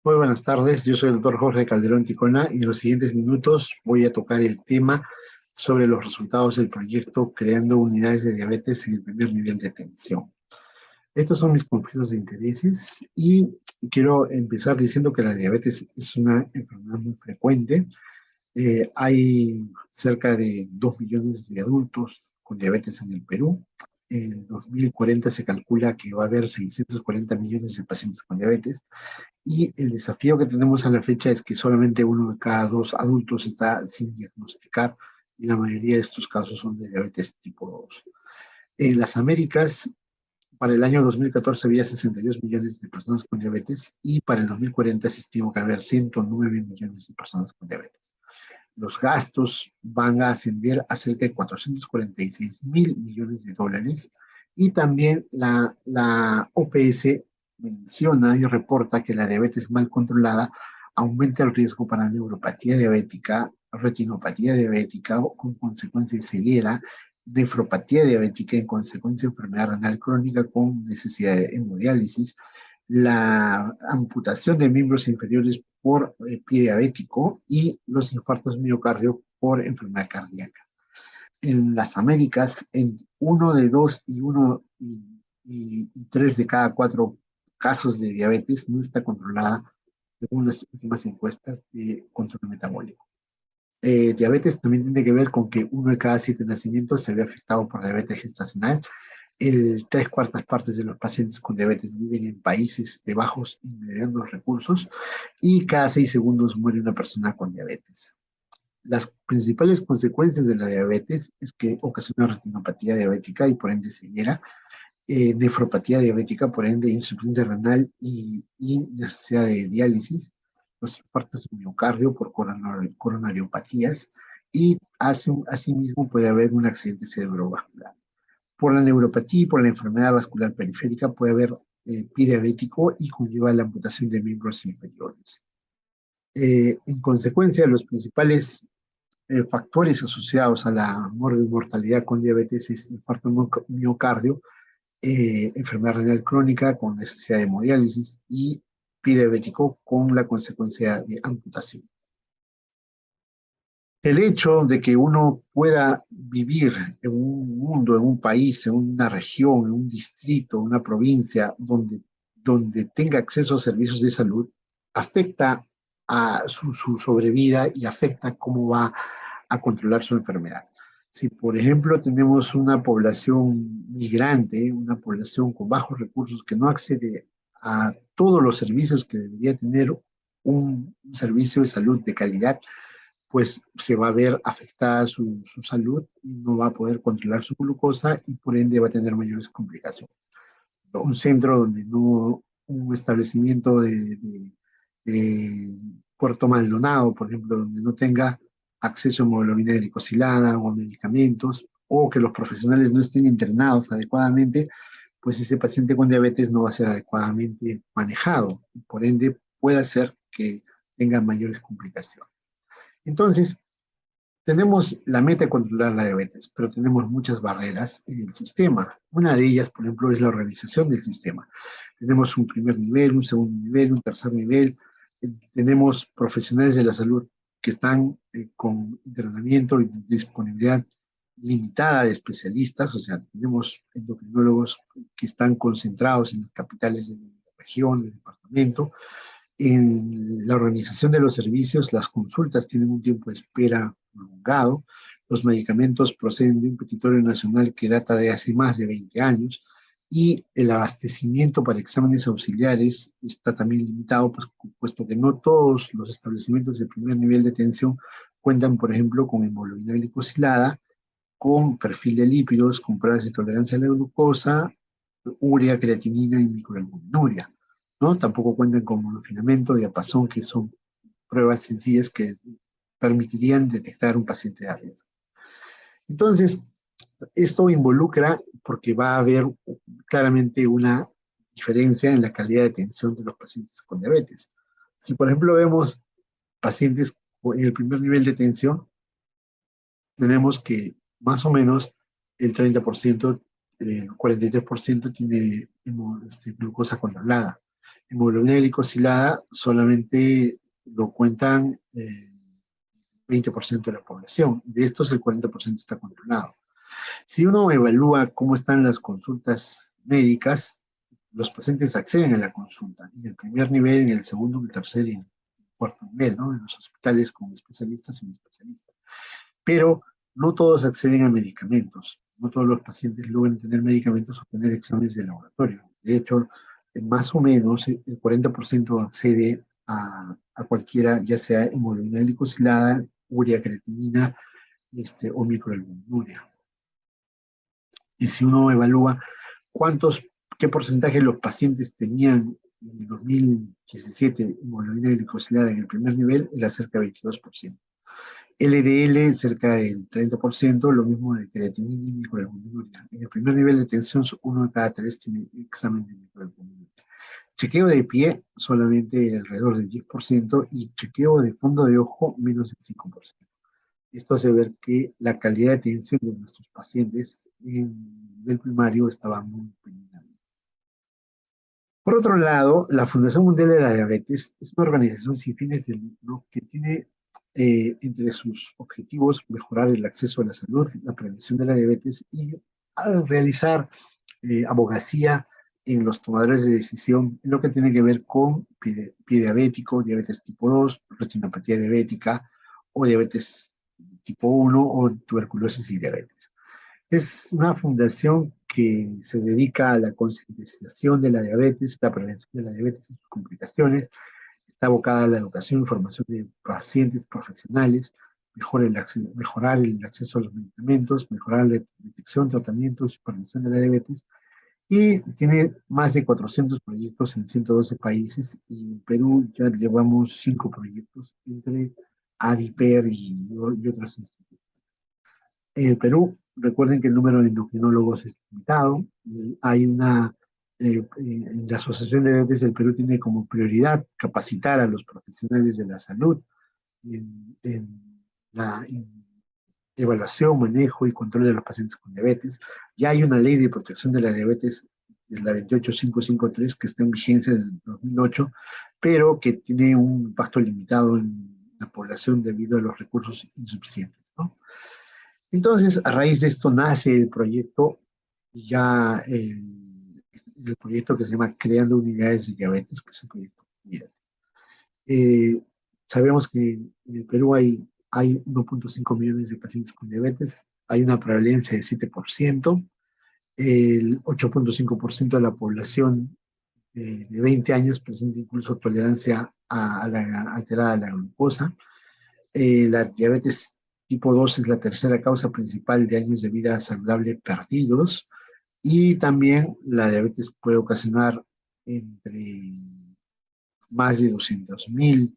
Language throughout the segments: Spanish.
Muy buenas tardes, yo soy el doctor Jorge Calderón Ticona y en los siguientes minutos voy a tocar el tema sobre los resultados del proyecto Creando Unidades de Diabetes en el primer nivel de atención. Estos son mis conflictos de intereses y quiero empezar diciendo que la diabetes es una enfermedad muy frecuente. Hay cerca de 2 millones de adultos con diabetes en el Perú. En 2040 se calcula que va a haber 640 millones de pacientes con diabetes y el desafío que tenemos a la fecha es que solamente uno de cada dos adultos está sin diagnosticar y la mayoría de estos casos son de diabetes tipo 2. En las Américas, para el año 2014 había 62 millones de personas con diabetes y para el 2040 se estima que va a haber 109 millones de personas con diabetes. Los gastos van a ascender a cerca de 446 mil millones de dólares y también la OPS menciona y reporta que la diabetes mal controlada aumenta el riesgo para neuropatía diabética, retinopatía diabética con consecuencia de ceguera, nefropatía diabética en consecuencia de enfermedad renal crónica con necesidad de hemodiálisis, la amputación de miembros inferiores por pie diabético y los infartos miocardio por enfermedad cardíaca. En las Américas, en uno de dos y uno y tres de cada cuatro casos de diabetes no está controlada según las últimas encuestas de control metabólico. Diabetes también tiene que ver con que uno de cada siete nacimientos se ve afectado por diabetes gestacional. El tres cuartas partes de los pacientes con diabetes viven en países de bajos y medianos recursos y cada 6 segundos muere una persona con diabetes. Las principales consecuencias de la diabetes es que ocasiona retinopatía diabética y por ende ceguera, nefropatía diabética, por ende insuficiencia renal y necesidad de diálisis, los infartos de miocardio por coronariopatías y asimismo puede haber un accidente cerebrovascular. Por la neuropatía y por la enfermedad vascular periférica puede haber pie diabético y conlleva la amputación de miembros inferiores. En consecuencia, los principales factores asociados a la mortalidad con diabetes es infarto miocardio, enfermedad renal crónica con necesidad de hemodiálisis y pie diabético con la consecuencia de amputación. El hecho de que uno pueda vivir en un mundo, en un país, en una región, en un distrito, una provincia donde tenga acceso a servicios de salud, afecta a su sobrevida y afecta cómo va a controlar su enfermedad. Si, por ejemplo, tenemos una población migrante, una población con bajos recursos que no accede a todos los servicios que debería tener un servicio de salud de calidad, pues se va a ver afectada su salud y no va a poder controlar su glucosa y por ende va a tener mayores complicaciones. Un centro donde no, un establecimiento de Puerto Maldonado, por ejemplo, donde no tenga acceso a hemoglobina glicosilada o a medicamentos, o que los profesionales no estén entrenados adecuadamente, pues ese paciente con diabetes no va a ser adecuadamente manejado y por ende puede hacer que tenga mayores complicaciones. Entonces, tenemos la meta de controlar la diabetes, pero tenemos muchas barreras en el sistema. Una de ellas, por ejemplo, es la organización del sistema. Tenemos un primer nivel, un segundo nivel, un tercer nivel. Tenemos profesionales de la salud que están con entrenamiento y disponibilidad limitada de especialistas, o sea, tenemos endocrinólogos que están concentrados en las capitales de la región, del departamento. En la organización de los servicios, las consultas tienen un tiempo de espera prolongado. Los medicamentos proceden de un petitorio nacional que data de hace más de 20 años y el abastecimiento para exámenes auxiliares está también limitado, pues, puesto que no todos los establecimientos de primer nivel de atención cuentan, por ejemplo, con hemoglobina glicosilada, con perfil de lípidos, con pruebas de tolerancia a la glucosa, urea, creatinina y microalbuminuria, ¿no? Tampoco cuentan con monofilamento, diapasón, que son pruebas sencillas que permitirían detectar un paciente de riesgo. Entonces, esto involucra porque va a haber claramente una diferencia en la calidad de atención de los pacientes con diabetes. Si, por ejemplo, vemos pacientes en el primer nivel de atención, tenemos que más o menos el 30%, el 43% tiene glucosa controlada. Hemoglobina glicosilada solamente lo cuentan 20% de la población. De estos, el 40% está controlado. Si uno evalúa cómo están las consultas médicas, los pacientes acceden a la consulta en el primer nivel, en el segundo, en el tercer y en el cuarto nivel, ¿no? En los hospitales con especialistas y un especialista. Pero no todos acceden a medicamentos. No todos los pacientes logran tener medicamentos o tener exámenes de laboratorio. De hecho, más o menos el 40% accede a cualquiera, ya sea hemoglobina glicosilada, urea creatinina o microalbuminuria. Y si uno evalúa qué porcentaje de los pacientes tenían en el 2017 hemoglobina glicosilada en el primer nivel, era cerca del 22%. LDL cerca del 30%, lo mismo de creatinina y microalbuminuria. En el primer nivel de tensión, uno de cada tres tiene examen de microalbuminuria. Chequeo de pie, solamente alrededor del 10%, y chequeo de fondo de ojo, menos del 5%. Esto hace ver que la calidad de atención de nuestros pacientes en nivel primario estaba muy pendiente. Por otro lado, la Fundación Mundial de la Diabetes es una organización sin fines de lucro que tiene entre sus objetivos mejorar el acceso a la salud, la prevención de la diabetes y al realizar abogacía en los tomadores de decisión en lo que tiene que ver con pie diabético, diabetes tipo 2, retinopatía diabética o diabetes tipo 1 o tuberculosis y diabetes. Es una fundación que se dedica a la concientización de la diabetes, la prevención de la diabetes y sus complicaciones. Está abocada a la educación y formación de pacientes profesionales, mejorar el acceso a los medicamentos, mejorar la detección, tratamiento y supervisión de la diabetes. Y tiene más de 400 proyectos en 112 países. Y en Perú ya llevamos 5 proyectos entre ADIPER y otras instituciones. En el Perú, recuerden que el número de endocrinólogos es limitado. Hay la Asociación de Diabetes del Perú tiene como prioridad capacitar a los profesionales de la salud en la evaluación, manejo y control de los pacientes con diabetes. Ya hay una ley de protección de la diabetes, es la 28553, que está en vigencia desde 2008, pero que tiene un impacto limitado en la población debido a los recursos insuficientes, ¿no? Entonces, a raíz de esto nace el proyecto, ya el proyecto que se llama Creando Unidades de Diabetes, que es el proyecto Unidad. Sabemos que en el Perú hay 1.5 millones de pacientes con diabetes, hay una prevalencia de 7%, el 8.5% de la población de 20 años presenta incluso tolerancia a la alterada a la glucosa. La diabetes tipo 2 es la tercera causa principal de años de vida saludable perdidos, y también la diabetes puede ocasionar entre más de 200.000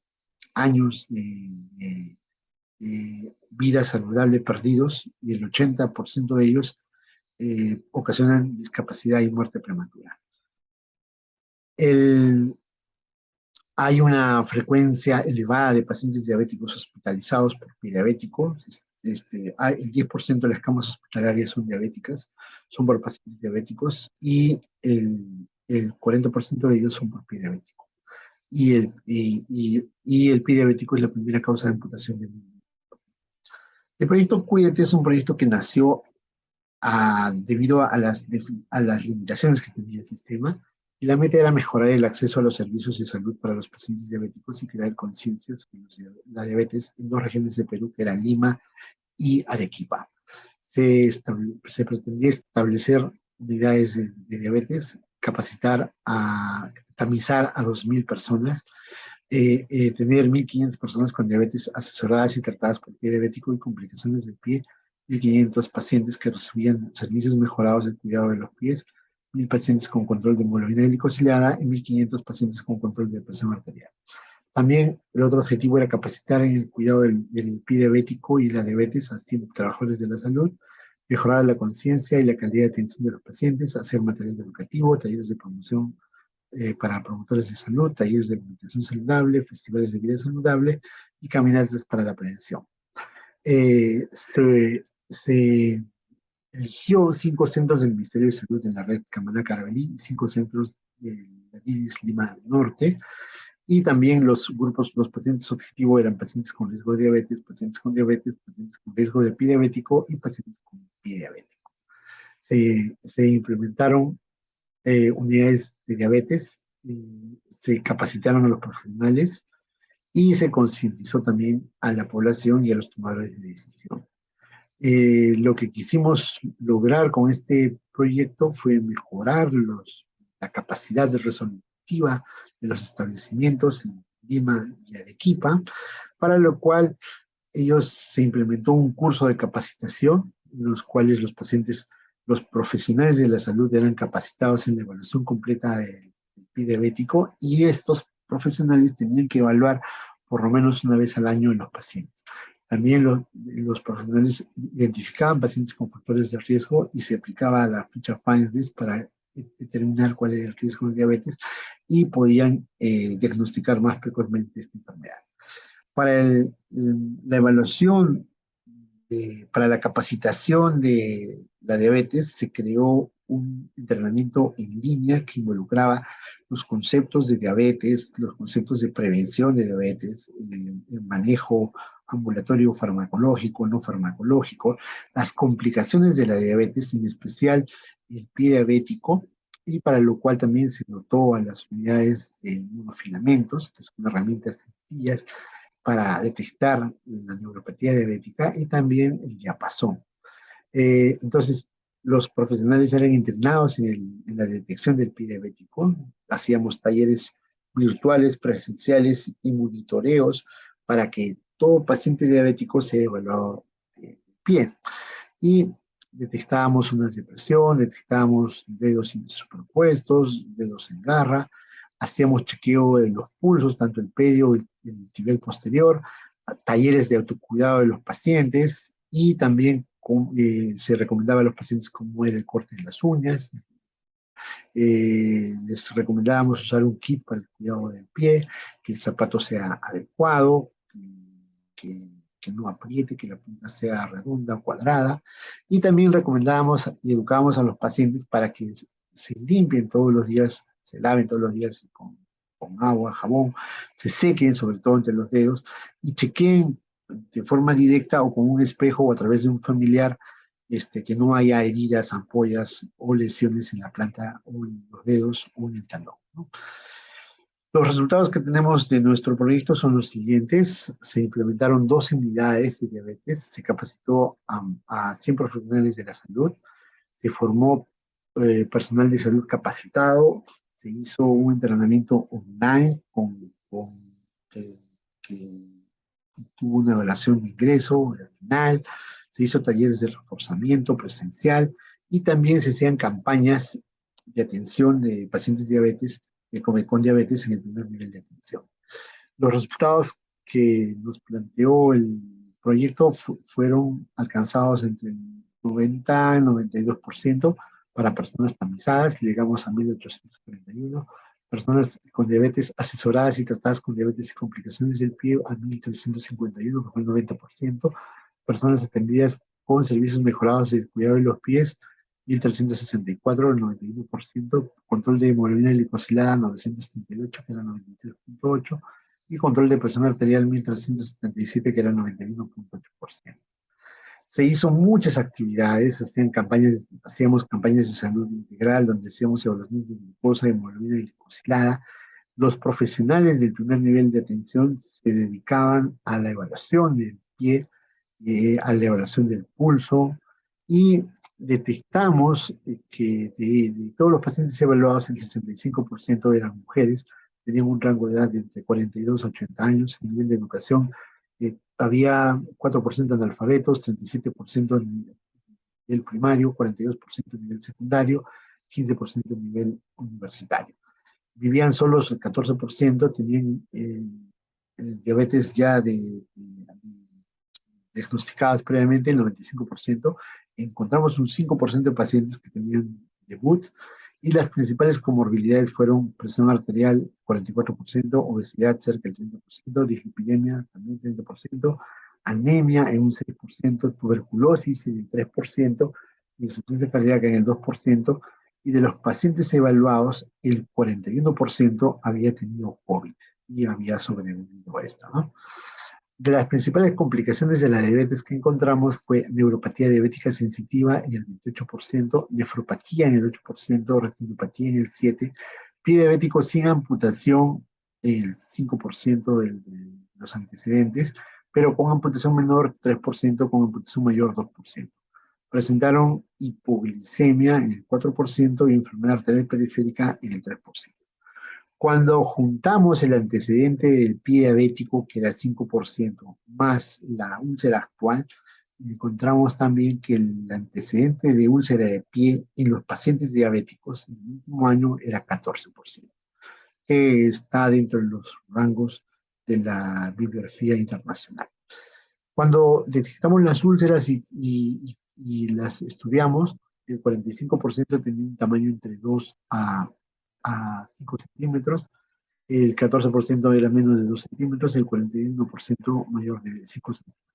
años de vida saludable perdidos, y el 80% de ellos ocasionan discapacidad y muerte prematura. Hay una frecuencia elevada de pacientes diabéticos hospitalizados por pie diabético. El 10% de las camas hospitalarias son diabéticas, son por pacientes diabéticos, y el 40% de ellos son por pie diabético. Y el pie diabético es la primera causa de amputación del mundo. El proyecto Cuídate es un proyecto que nació debido a las limitaciones que tenía el sistema, y la meta era mejorar el acceso a los servicios de salud para los pacientes diabéticos y crear conciencia sobre la diabetes en dos regiones de Perú, que eran Lima y Arequipa. Se pretendía establecer unidades de diabetes, tamizar a 2.000 personas, tener 1.500 personas con diabetes asesoradas y tratadas por pie diabético y complicaciones del pie, 1.500 pacientes que recibían servicios mejorados de cuidado de los pies, 1.000 pacientes con control de hemoglobina glicosilada y 1.500 pacientes con control de presión arterial. También el otro objetivo era capacitar en el cuidado del pie diabético y la diabetes a trabajadores de la salud, mejorar la conciencia y la calidad de atención de los pacientes, hacer material educativo, talleres de promoción para promotores de salud, talleres de alimentación saludable, festivales de vida saludable y caminatas para la prevención. Se eligió 5 centros del Ministerio de Salud en la red Camaná Carabalí y 5 centros de Iris Lima Norte, y también los grupos, los pacientes objetivos eran pacientes con riesgo de diabetes, pacientes con riesgo de pie diabético y pacientes con pie diabético. Se implementaron unidades de diabetes, se capacitaron a los profesionales y se concientizó también a la población y a los tomadores de decisión. Lo que quisimos lograr con este proyecto fue mejorar la capacidad resolutiva de los establecimientos en Lima y Arequipa, para lo cual se implementó un curso de capacitación en los cuales los pacientes, los profesionales de la salud eran capacitados en la evaluación completa del pie diabético, y estos profesionales tenían que evaluar por lo menos una vez al año en los pacientes. También los profesionales identificaban pacientes con factores de riesgo y se aplicaba la ficha Find Risk para determinar cuál era el riesgo de diabetes, y podían diagnosticar más precozmente esta enfermedad. Para la evaluación, para la capacitación de la diabetes, se creó un entrenamiento en línea que involucraba los conceptos de diabetes, los conceptos de prevención de diabetes, el manejo ambulatorio farmacológico, no farmacológico, las complicaciones de la diabetes, en especial el pie diabético, y para lo cual también se dotó a las unidades de inmunofilamentos, que son herramientas sencillas para detectar la neuropatía diabética, y también el diapasón. Entonces, los profesionales eran entrenados en la detección del pie diabético. Hacíamos talleres virtuales, presenciales y monitoreos para que todo paciente diabético sea evaluado de pie. Y detectábamos una depresión, detectábamos dedos superpuestos, dedos en garra, hacíamos chequeo de los pulsos, tanto el pedio y el tibial posterior, talleres de autocuidado de los pacientes, y también se recomendaba a los pacientes cómo era el corte de las uñas. Les recomendábamos usar un kit para el cuidado del pie, que el zapato sea adecuado, que, que no apriete, que la punta sea redonda o cuadrada, y también recomendábamos y educábamos a los pacientes para que se limpien todos los días, se laven todos los días con agua, jabón, se sequen sobre todo entre los dedos, y chequeen de forma directa o con un espejo o a través de un familiar, que no haya heridas, ampollas o lesiones en la planta o en los dedos o en el talón, ¿no? Los resultados que tenemos de nuestro proyecto son los siguientes. Se implementaron 12 unidades de diabetes, se capacitó a 100 profesionales de la salud, se formó personal de salud capacitado, se hizo un entrenamiento online que, que tuvo una evaluación de ingreso al final, se hizo talleres de reforzamiento presencial, y también se hacían campañas de atención de pacientes diabetes, con diabetes en el primer nivel de atención. Los resultados que nos planteó el proyecto fueron alcanzados entre el 90 y 92% para personas tamizadas, llegamos a 1.841, personas con diabetes asesoradas y tratadas con diabetes y complicaciones del pie a 1.351, que fue el 90%, personas atendidas con servicios mejorados de cuidado de los pies, 1.364, el 91%, control de hemoglobina glicosilada 938, que era 93.8%, y control de presión arterial 1.377, que era 91.8%. Se hizo muchas actividades, hacíamos campañas de salud integral, donde hacíamos evaluaciones de glucosa, hemoglobina glicosilada. Los profesionales del primer nivel de atención se dedicaban a la evaluación del pie, a la evaluación del pulso, y detectamos que de todos los pacientes evaluados, el 65% eran mujeres, tenían un rango de edad de entre 42 a 80 años. En nivel de educación, había 4% analfabetos, 37% en nivel primario, 42% en nivel secundario, 15% en nivel universitario. Vivían solos el 14%, tenían diabetes ya diagnosticadas previamente, el 95%. Encontramos un 5% de pacientes que tenían debut, y las principales comorbilidades fueron presión arterial 44%, obesidad cerca del 30%, dislipidemia también 30%, anemia en un 6%, tuberculosis en el 3%, insuficiencia cardíaca en el 2%, y de los pacientes evaluados, el 41% había tenido COVID y había sobrevivido a esto, ¿no? De las principales complicaciones de la diabetes que encontramos fue neuropatía diabética sensitiva en el 28%, nefropatía en el 8%, retinopatía en el 7%, pie diabético sin amputación en el 5% de los antecedentes, pero con amputación menor 3%, con amputación mayor 2%. Presentaron hipoglicemia en el 4% y enfermedad arterial periférica en el 3%. Cuando juntamos el antecedente del pie diabético, que era 5%, más la úlcera actual, encontramos también que el antecedente de úlcera de pie en los pacientes diabéticos en el último año era 14%, que está dentro de los rangos de la bibliografía internacional. Cuando detectamos las úlceras y las estudiamos, el 45% tenía un tamaño entre 2 a 5 centímetros, el 14% era menos de 2 centímetros, el 41% mayor de 5 centímetros.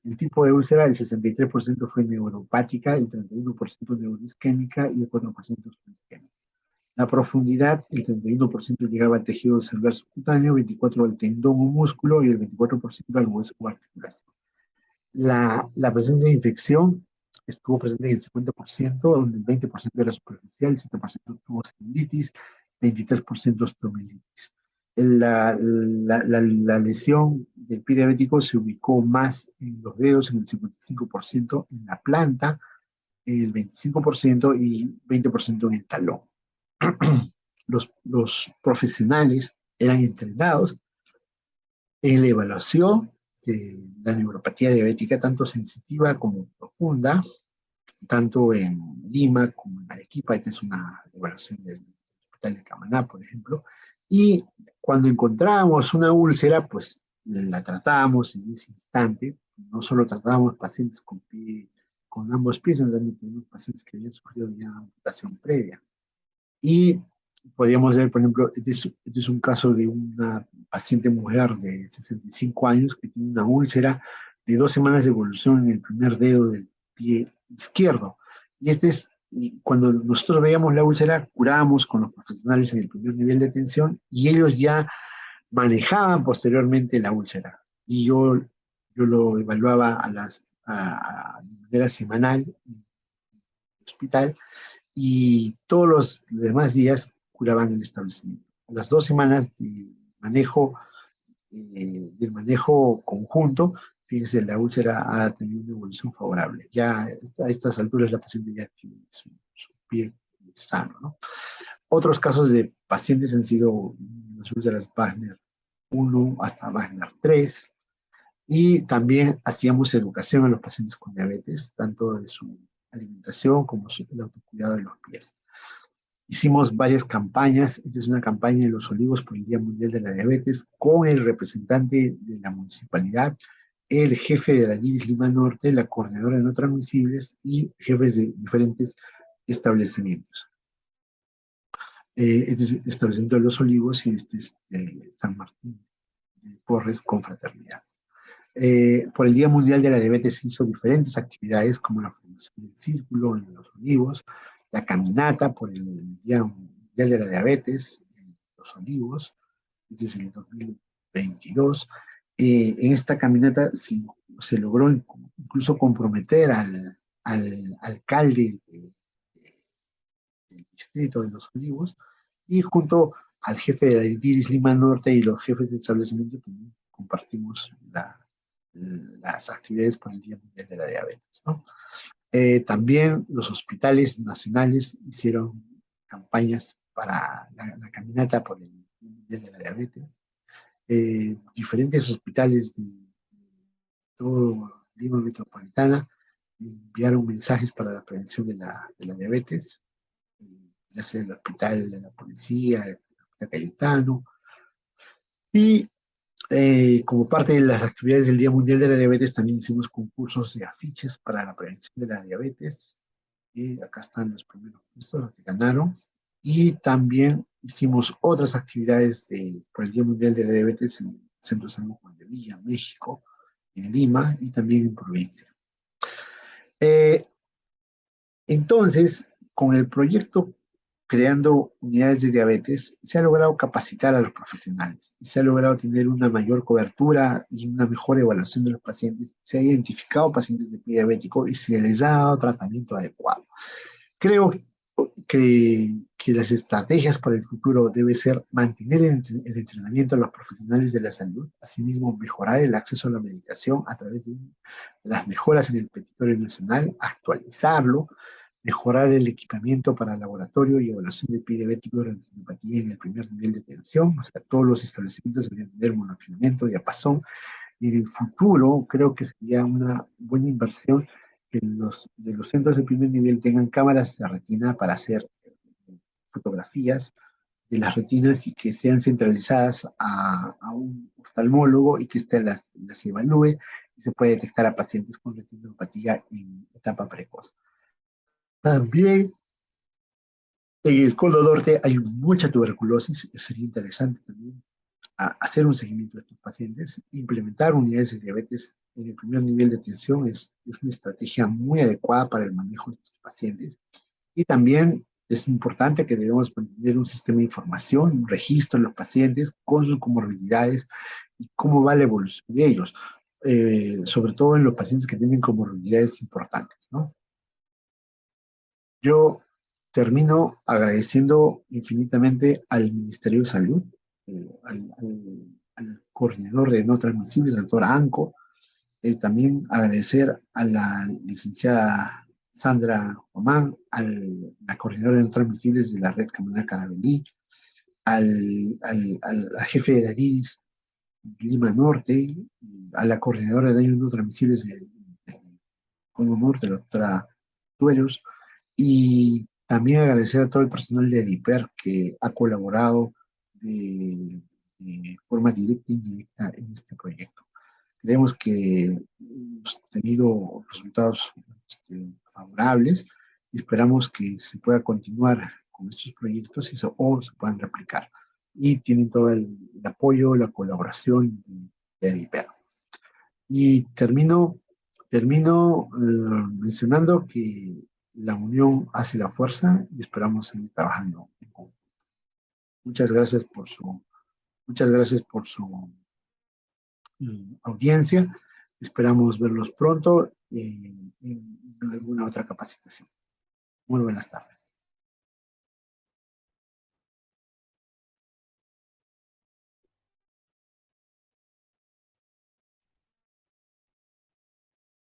El tipo de úlcera, el 63% fue neuropática, el 31% neuroisquémica y el 4% isquémica. La profundidad, el 31% llegaba al tejido celular subcutáneo, 24% al tendón o músculo y el 24% al hueso o articulación. La presencia de infección estuvo presente en el 50%, donde el 20% era superficial, el 7% tuvo celulitis, 23% osteomielitis. La lesión del pie diabético se ubicó más en los dedos, en el 55%, en la planta, en el 25% y 20% en el talón. Los profesionales eran entrenados en la evaluación de la neuropatía diabética, tanto sensitiva como profunda, tanto en Lima como en Arequipa. Esta es una evaluación del Hospital de Camaná, por ejemplo. Y cuando encontrábamos una úlcera, pues la tratábamos en ese instante. No solo tratábamos pacientes con ambos pies, sino también teníamos pacientes que habían sufrido ya amputación previa. Y podríamos ver, por ejemplo, este es un caso de una paciente mujer de 65 años que tiene una úlcera de 2 semanas de evolución en el primer dedo del pie izquierdo. Y cuando nosotros veíamos la úlcera, curábamos con los profesionales en el primer nivel de atención y ellos ya manejaban posteriormente la úlcera. Y yo lo evaluaba de manera semanal en el hospital y todos los demás días curaban el establecimiento. A las 2 semanas del manejo conjunto, fíjense, la úlcera ha tenido una evolución favorable. Ya a estas alturas la paciente ya tiene su pie sano, ¿no? Otros casos de pacientes han sido las úlceras Wagner 1 hasta Wagner 3, y también hacíamos educación a los pacientes con diabetes, tanto de su alimentación como el autocuidado de los pies. Hicimos varias campañas. Esta es una campaña de Los Olivos por el Día Mundial de la Diabetes con el representante de la municipalidad, el jefe de la IRIS Lima Norte, la coordinadora de no transmisibles y jefes de diferentes establecimientos. Este es el establecimiento de Los Olivos y este es San Martín de Porres Confraternidad. Por el Día Mundial de la Diabetes se hizo diferentes actividades como la formación del círculo en Los Olivos, la caminata por el Día Mundial de la Diabetes en Los Olivos, este es el 2022. En esta caminata se logró incluso comprometer al alcalde del distrito de Los Olivos y junto al jefe de la IRIS Lima Norte y los jefes de establecimiento también compartimos las actividades por el Día Mundial de la Diabetes, ¿no? También los hospitales nacionales hicieron campañas para la caminata por el Día Mundial de la Diabetes. Diferentes hospitales de todo Lima Metropolitana enviaron mensajes para la prevención de la diabetes, ya sea el hospital de la policía, el hospital Cayetano, y como parte de las actividades del Día Mundial de la Diabetes, también hicimos concursos de afiches para la prevención de la diabetes. Y acá están los primeros puestos, los que ganaron. Y también hicimos otras actividades por el Día Mundial de la Diabetes en el Centro de Salud Juan de Villa, México, en Lima y también en provincia. Entonces, con el proyecto creando unidades de diabetes, se ha logrado capacitar a los profesionales y se ha logrado tener una mayor cobertura y una mejor evaluación de los pacientes. Se ha identificado pacientes de pie diabético y se les ha dado tratamiento adecuado. Creo que las estrategias para el futuro debe ser mantener el entrenamiento de los profesionales de la salud, asimismo mejorar el acceso a la medicación a través de las mejoras en el petitorio nacional, actualizarlo, mejorar el equipamiento para laboratorio y evaluación de pie diabético de retinopatía en el primer nivel de atención, o sea, todos los establecimientos deberían tener monofilamento, diapasón, y en el futuro creo que sería una buena inversión que de los centros de primer nivel tengan cámaras de retina para hacer fotografías de las retinas y que sean centralizadas a un oftalmólogo y que éste las evalúe y se puede detectar a pacientes con retinopatía en etapa precoz. También en el Cono Norte hay mucha tuberculosis, sería interesante también hacer un seguimiento de estos pacientes, implementar unidades de diabetes en el primer nivel de atención es una estrategia muy adecuada para el manejo de estos pacientes. Y también es importante que debemos mantener un sistema de información, un registro de los pacientes con sus comorbilidades y cómo va la evolución de ellos, sobre todo en los pacientes que tienen comorbilidades importantes, ¿no? Yo termino agradeciendo infinitamente al Ministerio de Salud, al coordinador de no transmisibles, al doctor Anco, también agradecer a la licenciada Sandra Román, a la coordinadora de no transmisibles de la red Camila Carabelí, al jefe de Daris Lima Norte, a la coordinadora de daños no transmisibles de Cono Norte, la doctora Duelos, y también agradecer a todo el personal de ADIPER que ha colaborado de forma directa e indirecta en este proyecto. Creemos que hemos tenido resultados favorables y esperamos que se pueda continuar con estos proyectos o se puedan replicar. Y tienen todo el apoyo, la colaboración de ADIPER. Y termino mencionando que la unión hace la fuerza y esperamos seguir trabajando en conjunto. Muchas gracias muchas gracias por su audiencia. Esperamos verlos pronto en alguna otra capacitación. Muy buenas tardes.